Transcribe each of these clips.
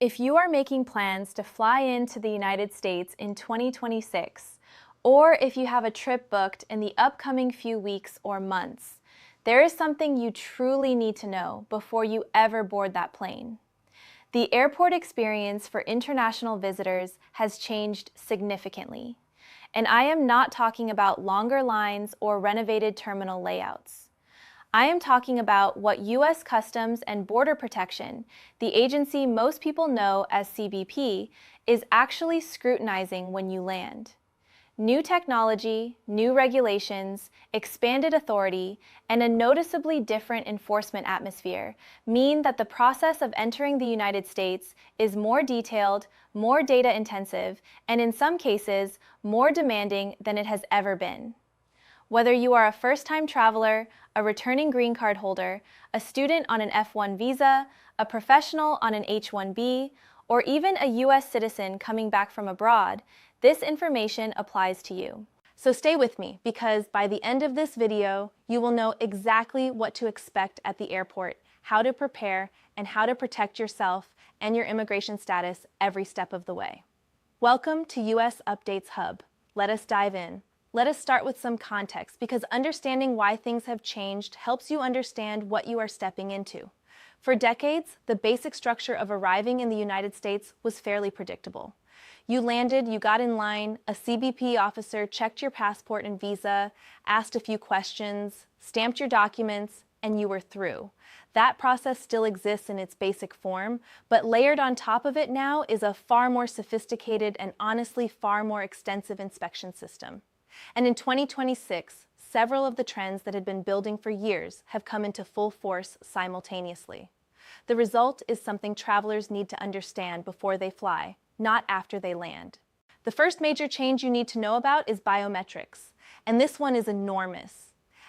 If you are making plans to fly into the United States in 2026, or if you have a trip booked in the upcoming few weeks or months, there is something you truly need to know before you ever board that plane. The airport experience for international visitors has changed significantly, and I am not talking about longer lines or renovated terminal layouts. I am talking about what U.S. Customs and Border Protection, the agency most people know as CBP, is actually scrutinizing when you land. New technology, new regulations, expanded authority, and a noticeably different enforcement atmosphere mean that the process of entering the United States is more detailed, more data-intensive, and in some cases, more demanding than it has ever been. Whether you are a first-time traveler, a returning green card holder, a student on an F1 visa, a professional on an H-1B, or even a U.S. citizen coming back from abroad, this information applies to you. So stay with me, because by the end of this video, you will know exactly what to expect at the airport, how to prepare, and how to protect yourself and your immigration status every step of the way. Welcome to U.S. Updates Hub. Let us dive in. Let us start with some context, because understanding why things have changed helps you understand what you are stepping into. For decades, the basic structure of arriving in the United States was fairly predictable. You landed, you got in line, a CBP officer checked your passport and visa, asked a few questions, stamped your documents, and you were through. That process still exists in its basic form, but layered on top of it now is a far more sophisticated and honestly far more extensive inspection system. And in 2026, several of the trends that had been building for years have come into full force simultaneously. The result is something travelers need to understand before they fly, not after they land. The first major change you need to know about is biometrics, and this one is enormous.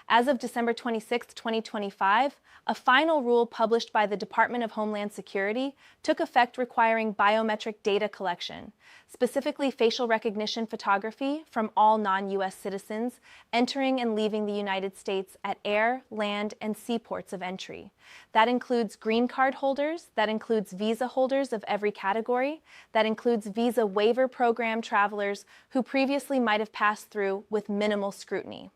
As of December 26, 2025, a final rule published by the Department of Homeland Security took effect, requiring biometric data collection, specifically facial recognition photography from all non-U.S. citizens entering and leaving the United States at air, land, and seaports of entry. That includes green card holders, that includes visa holders of every category, that includes visa waiver program travelers who previously might have passed through with minimal scrutiny.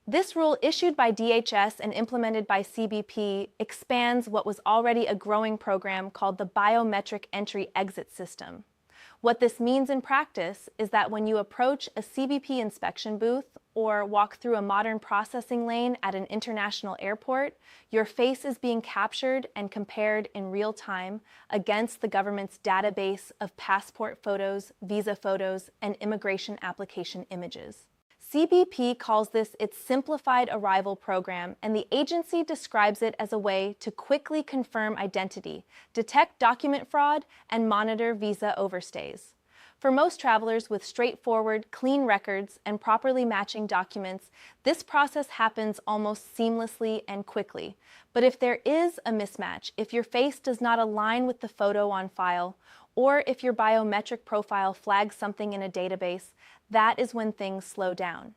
This rule, issued by DHS and implemented by CBP, expands what was already a growing program called the Biometric Entry-Exit System. What this means in practice is that when you approach a CBP inspection booth or walk through a modern processing lane at an international airport, your face is being captured and compared in real time against the government's database of passport photos, visa photos, and immigration application images. CBP calls this its Simplified Arrival Program, and the agency describes it as a way to quickly confirm identity, detect document fraud, and monitor visa overstays. For most travelers with straightforward, clean records and properly matching documents, this process happens almost seamlessly and quickly. But if there is a mismatch, if your face does not align with the photo on file, or if your biometric profile flags something in a database, that is when things slow down.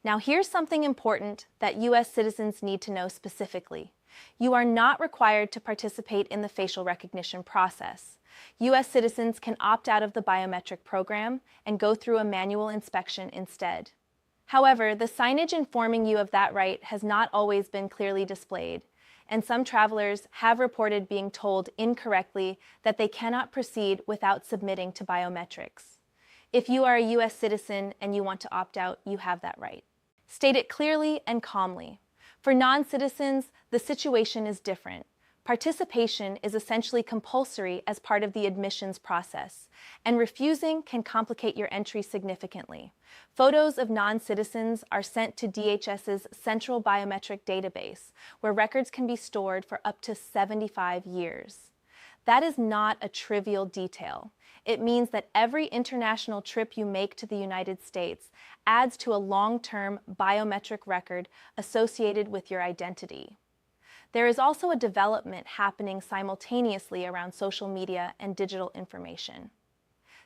Now, here's something important that U.S. citizens need to know specifically. You are not required to participate in the facial recognition process. U.S. citizens can opt out of the biometric program and go through a manual inspection instead. However, the signage informing you of that right has not always been clearly displayed, and some travelers have reported being told incorrectly that they cannot proceed without submitting to biometrics. If you are a U.S. citizen and you want to opt out, you have that right. State it clearly and calmly. For non-citizens, the situation is different. Participation is essentially compulsory as part of the admissions process, and refusing can complicate your entry significantly. Photos of non-citizens are sent to DHS's Central Biometric Database, where records can be stored for up to 75 years. That is not a trivial detail. It means that every international trip you make to the United States adds to a long-term biometric record associated with your identity. There is also a development happening simultaneously around social media and digital information.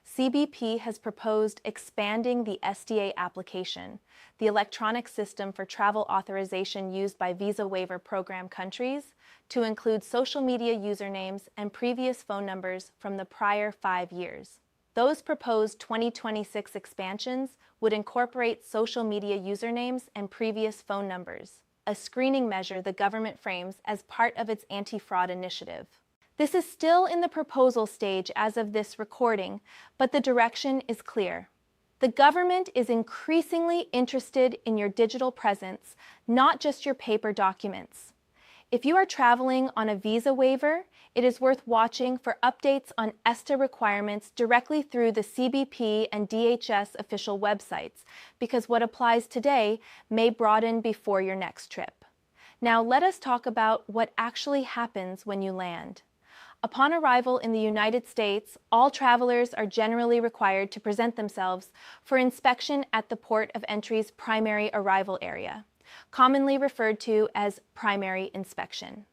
CBP has proposed expanding the ESTA application, the electronic system for travel authorization used by visa waiver program countries, to include social media usernames and previous phone numbers from the prior 5 years. Those proposed 2026 expansions would incorporate social media usernames and previous phone numbers, a screening measure the government frames as part of its anti-fraud initiative. This is still in the proposal stage as of this recording, but the direction is clear. The government is increasingly interested in your digital presence, not just your paper documents. If you are traveling on a visa waiver, it is worth watching for updates on ESTA requirements directly through the CBP and DHS official websites, because what applies today may broaden before your next trip. Now let us talk about what actually happens when you land. Upon arrival in the United States, all travelers are generally required to present themselves for inspection at the port of entry's primary arrival area, commonly referred to as primary inspection.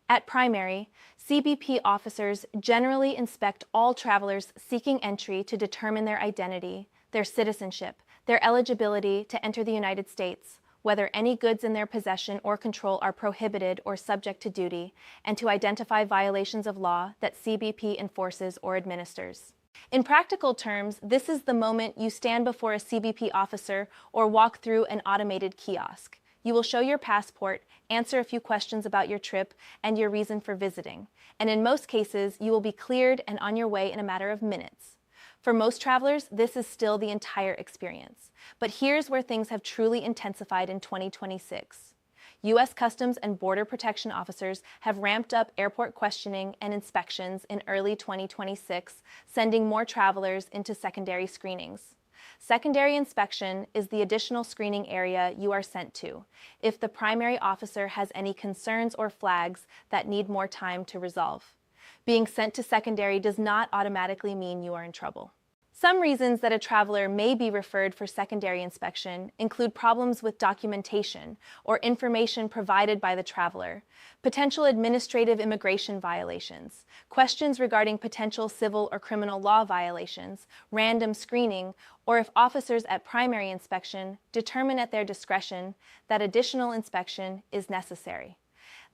At primary, CBP officers generally inspect all travelers seeking entry to determine their identity, their citizenship, their eligibility to enter the United States, whether any goods in their possession or control are prohibited or subject to duty, and to identify violations of law that CBP enforces or administers. In practical terms, this is the moment you stand before a CBP officer or walk through an automated kiosk. You will show your passport, answer a few questions about your trip and your reason for visiting, and in most cases, you will be cleared and on your way in a matter of minutes. For most travelers, this is still the entire experience. But here's where things have truly intensified in 2026. U.S. Customs and Border Protection officers have ramped up airport questioning and inspections in early 2026, sending more travelers into secondary screenings. Secondary inspection is the additional screening area you are sent to if the primary officer has any concerns or flags that need more time to resolve. Being sent to secondary does not automatically mean you are in trouble. Some reasons that a traveler may be referred for secondary inspection include problems with documentation or information provided by the traveler, potential administrative immigration violations, questions regarding potential civil or criminal law violations, random screening, or if officers at primary inspection determine at their discretion that additional inspection is necessary.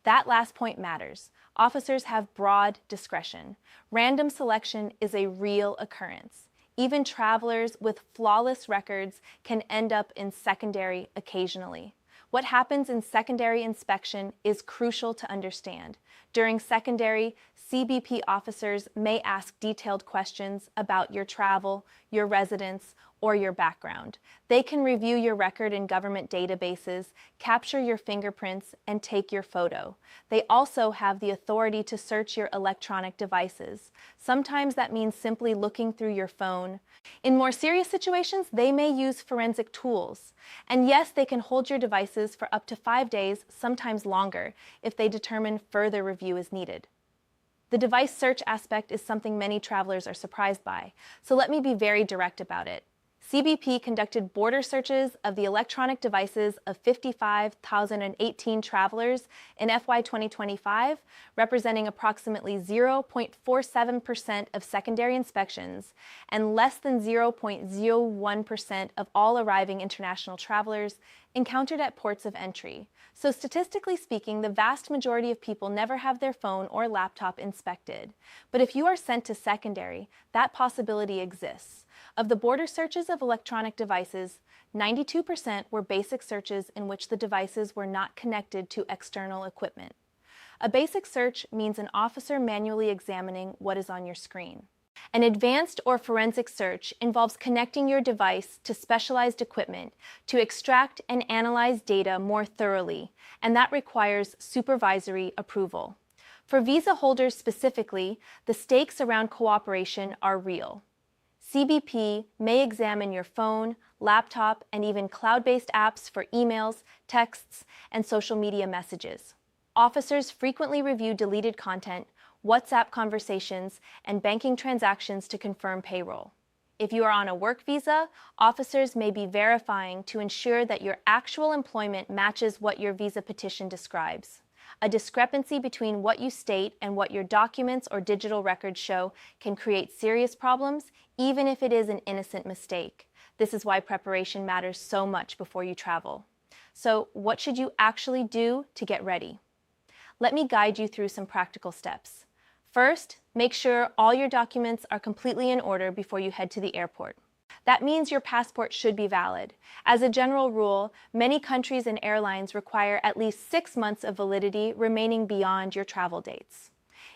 That last point matters. Officers have broad discretion. Random selection is a real occurrence. Even travelers with flawless records can end up in secondary occasionally. What happens in secondary inspection is crucial to understand. During secondary, CBP officers may ask detailed questions about your travel, your residence, or your background. They can review your record in government databases, capture your fingerprints, and take your photo. They also have the authority to search your electronic devices. Sometimes that means simply looking through your phone. In more serious situations, they may use forensic tools. And yes, they can hold your devices for up to 5 days, sometimes longer, if they determine further review is needed. The device search aspect is something many travelers are surprised by, so let me be very direct about it. CBP conducted border searches of the electronic devices of 55,018 travelers in FY 2025, representing approximately 0.47% of secondary inspections and less than 0.01% of all arriving international travelers encountered at ports of entry. So statistically speaking, the vast majority of people never have their phone or laptop inspected. But if you are sent to secondary, that possibility exists. Of the border searches of electronic devices, 92% were basic searches in which the devices were not connected to external equipment. A basic search means an officer manually examining what is on your screen. An advanced or forensic search involves connecting your device to specialized equipment to extract and analyze data more thoroughly, and that requires supervisory approval. For visa holders specifically, the stakes around cooperation are real. CBP may examine your phone, laptop, and even cloud-based apps for emails, texts, and social media messages. Officers frequently review deleted content, WhatsApp conversations, and banking transactions to confirm payroll. If you are on a work visa, officers may be verifying to ensure that your actual employment matches what your visa petition describes. A discrepancy between what you state and what your documents or digital records show can create serious problems, even if it is an innocent mistake. This is why preparation matters so much before you travel. So, what should you actually do to get ready? Let me guide you through some practical steps. First, make sure all your documents are completely in order before you head to the airport. That means your passport should be valid. As a general rule, many countries and airlines require at least 6 months of validity remaining beyond your travel dates.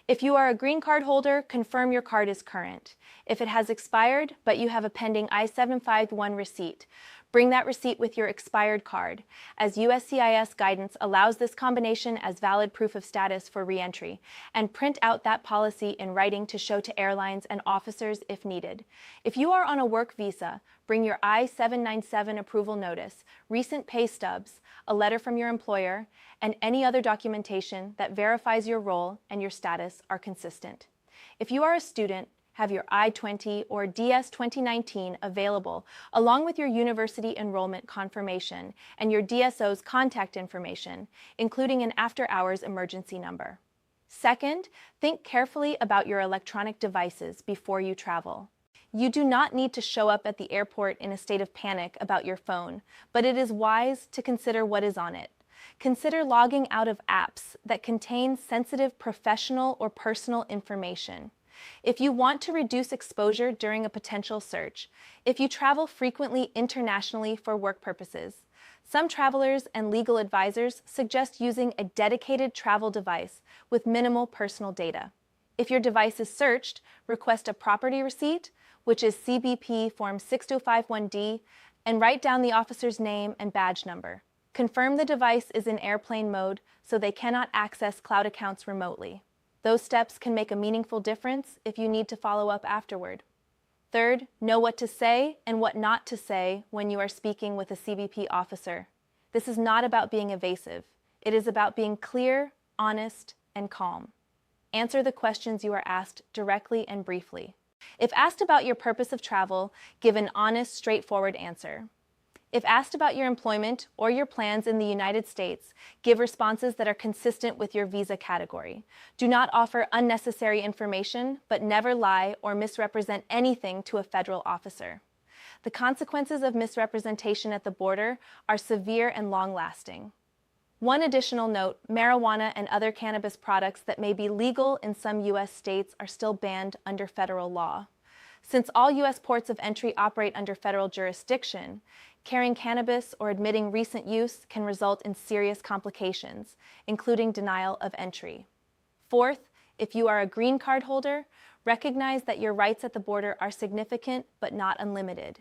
If you are a green card holder, confirm your card is current. If it has expired, but you have a pending I-751 receipt, bring that receipt with your expired card, as USCIS guidance allows this combination as valid proof of status for re-entry, and print out that policy in writing to show to airlines and officers if needed. If you are on a work visa, bring your I-797 approval notice, recent pay stubs, a letter from your employer, and any other documentation that verifies your role and your status are consistent. If you are a student, have your I-20 or DS 2019 available, along with your university enrollment confirmation and your DSO's contact information, including an after-hours emergency number. Second, think carefully about your electronic devices before you travel. You do not need to show up at the airport in a state of panic about your phone, but it is wise to consider what is on it. Consider logging out of apps that contain sensitive professional or personal information. If you want to reduce exposure during a potential search, if you travel frequently internationally for work purposes, some travelers and legal advisors suggest using a dedicated travel device with minimal personal data. If your device is searched, request a property receipt, which is CBP Form 6051D, and write down the officer's name and badge number. Confirm the device is in airplane mode so they cannot access cloud accounts remotely. Those steps can make a meaningful difference if you need to follow up afterward. Third, know what to say and what not to say when you are speaking with a CBP officer. This is not about being evasive. It is about being clear, honest, and calm. Answer the questions you are asked directly and briefly. If asked about your purpose of travel, give an honest, straightforward answer. If asked about your employment or your plans in the United States, give responses that are consistent with your visa category. Do not offer unnecessary information, but never lie or misrepresent anything to a federal officer. The consequences of misrepresentation at the border are severe and long-lasting. One additional note, marijuana and other cannabis products that may be legal in some U.S. states are still banned under federal law. Since all U.S. ports of entry operate under federal jurisdiction, carrying cannabis or admitting recent use can result in serious complications, including denial of entry. Fourth, if you are a green card holder, recognize that your rights at the border are significant but not unlimited.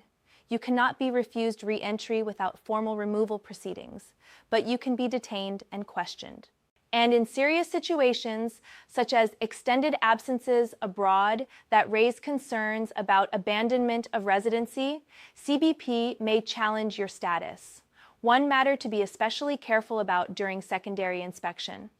You cannot be refused re-entry without formal removal proceedings, but you can be detained and questioned. And in serious situations, such as extended absences abroad that raise concerns about abandonment of residency, CBP may challenge your status. One matter to be especially careful about during secondary inspection.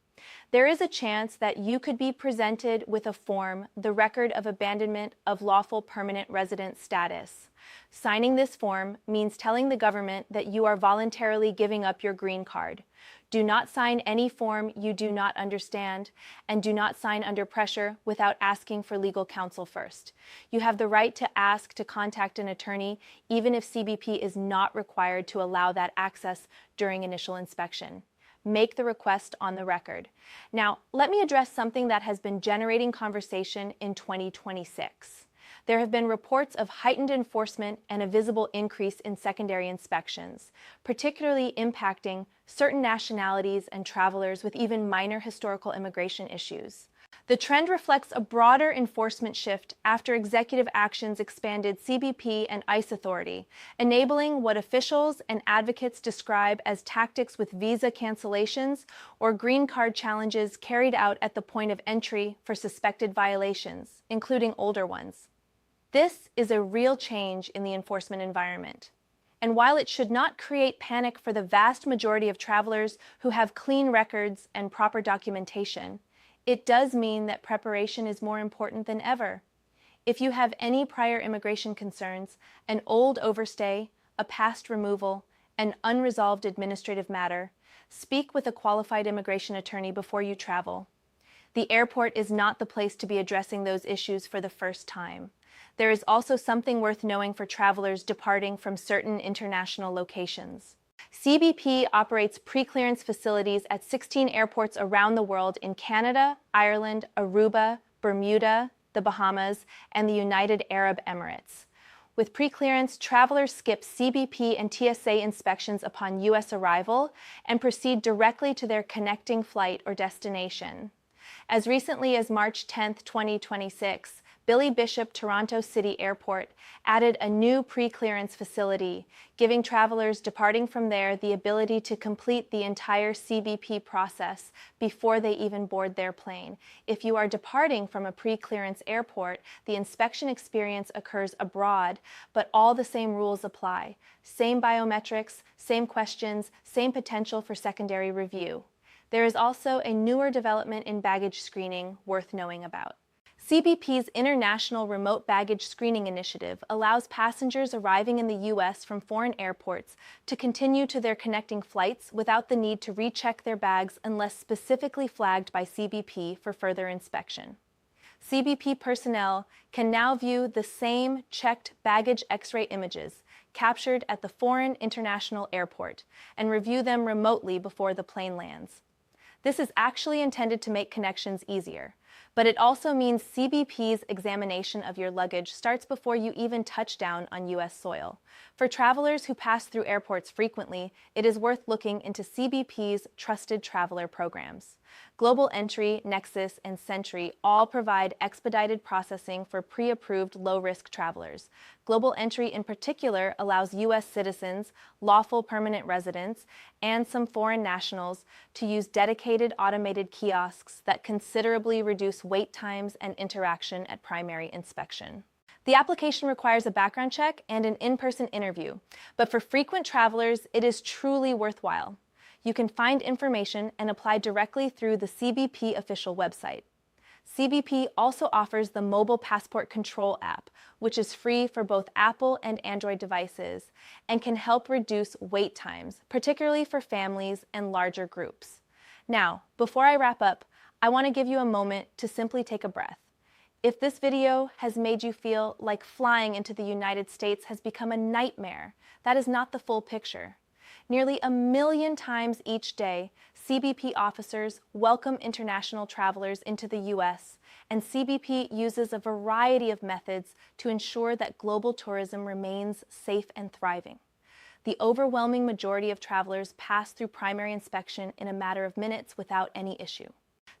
There is a chance that you could be presented with a form, the Record of Abandonment of Lawful Permanent Resident Status. Signing this form means telling the government that you are voluntarily giving up your green card. Do not sign any form you do not understand, and do not sign under pressure without asking for legal counsel first. You have the right to ask to contact an attorney, even if CBP is not required to allow that access during initial inspection. Make the request on the record. Now, let me address something that has been generating conversation in 2026. There have been reports of heightened enforcement and a visible increase in secondary inspections, particularly impacting certain nationalities and travelers with even minor historical immigration issues. The trend reflects a broader enforcement shift after executive actions expanded CBP and ICE authority, enabling what officials and advocates describe as tactics with visa cancellations or green card challenges carried out at the point of entry for suspected violations, including older ones. This is a real change in the enforcement environment. And while it should not create panic for the vast majority of travelers who have clean records and proper documentation, it does mean that preparation is more important than ever. If you have any prior immigration concerns, an old overstay, a past removal, an unresolved administrative matter, Speak with a qualified immigration attorney before you travel. The airport is not the place to be addressing those issues for the first time. There is also something worth knowing for travelers departing from certain international locations. CBP operates pre-clearance facilities at 16 airports around the world in Canada, Ireland, Aruba, Bermuda, the Bahamas, and the United Arab Emirates. With pre-clearance, travelers skip CBP and TSA inspections upon U.S. arrival and proceed directly to their connecting flight or destination. As recently as March 10, 2026, Billy Bishop Toronto City Airport added a new pre-clearance facility, giving travelers departing from there the ability to complete the entire CBP process before they even board their plane. If you are departing from a pre-clearance airport, the inspection experience occurs abroad, but all the same rules apply. Same biometrics, same questions, same potential for secondary review. There is also a newer development in baggage screening worth knowing about. CBP's International Remote Baggage Screening Initiative allows passengers arriving in the U.S. from foreign airports to continue to their connecting flights without the need to recheck their bags unless specifically flagged by CBP for further inspection. CBP personnel can now view the same checked baggage X-ray images captured at the foreign international airport and review them remotely before the plane lands. This is actually intended to make connections easier, but it also means CBP's examination of your luggage starts before you even touch down on U.S. soil. For travelers who pass through airports frequently, it is worth looking into CBP's Trusted Traveler programs. Global Entry, Nexus, and Sentry all provide expedited processing for pre-approved low-risk travelers. Global Entry in particular allows U.S. citizens, lawful permanent residents, and some foreign nationals to use dedicated automated kiosks that considerably reduce wait times and interaction at primary inspection. The application requires a background check and an in-person interview, but for frequent travelers, it is truly worthwhile. You can find information and apply directly through the CBP official website. CBP also offers the Mobile Passport Control app, which is free for both Apple and Android devices and can help reduce wait times, particularly for families and larger groups. Now, before I wrap up, I want to give you a moment to simply take a breath. If this video has made you feel like flying into the United States has become a nightmare, that is not the full picture. Nearly 1 million times each day, CBP officers welcome international travelers into the U.S., and CBP uses a variety of methods to ensure that global tourism remains safe and thriving. The overwhelming majority of travelers pass through primary inspection in a matter of minutes without any issue.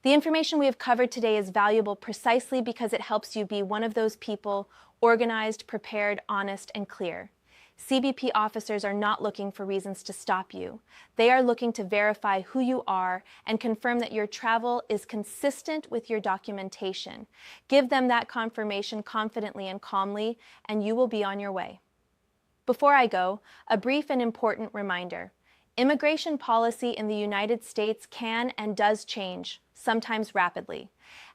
The information we have covered today is valuable precisely because it helps you be one of those people, organized, prepared, honest, and clear. CBP officers are not looking for reasons to stop you. They are looking to verify who you are and confirm that your travel is consistent with your documentation. Give them that confirmation confidently and calmly, and you will be on your way. Before I go, a brief and important reminder. Immigration policy in the United States can and does change, sometimes rapidly.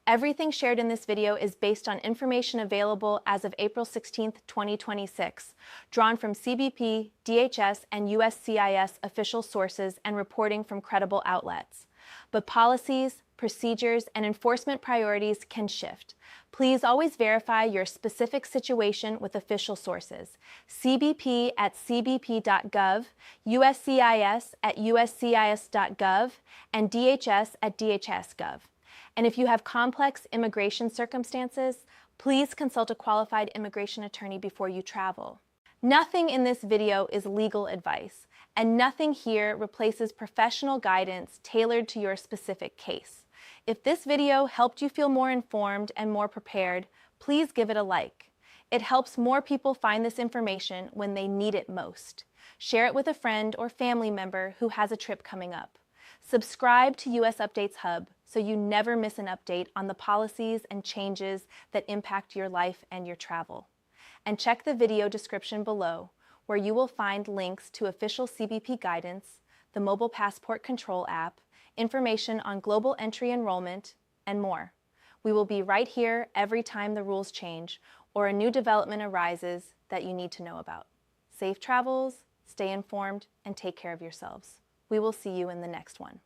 Everything shared in this video is based on information available as of April 16, 2026, drawn from CBP, DHS, and USCIS official sources and reporting from credible outlets. But policies, procedures, and enforcement priorities can shift. Please always verify your specific situation with official sources. CBP at cbp.gov, USCIS at uscis.gov, and DHS at dhs.gov. And if you have complex immigration circumstances, please consult a qualified immigration attorney before you travel. Nothing in this video is legal advice, and nothing here replaces professional guidance tailored to your specific case. If this video helped you feel more informed and more prepared, please give it a like. It helps more people find this information when they need it most. Share it with a friend or family member who has a trip coming up. Subscribe to US Updates Hub so you never miss an update on the policies and changes that impact your life and your travel. And check the video description below, where you will find links to official CBP guidance, the Mobile Passport Control app, information on global entry enrollment, and more. We will be right here every time the rules change or a new development arises that you need to know about. Safe travels, stay informed, and take care of yourselves. We will see you in the next one.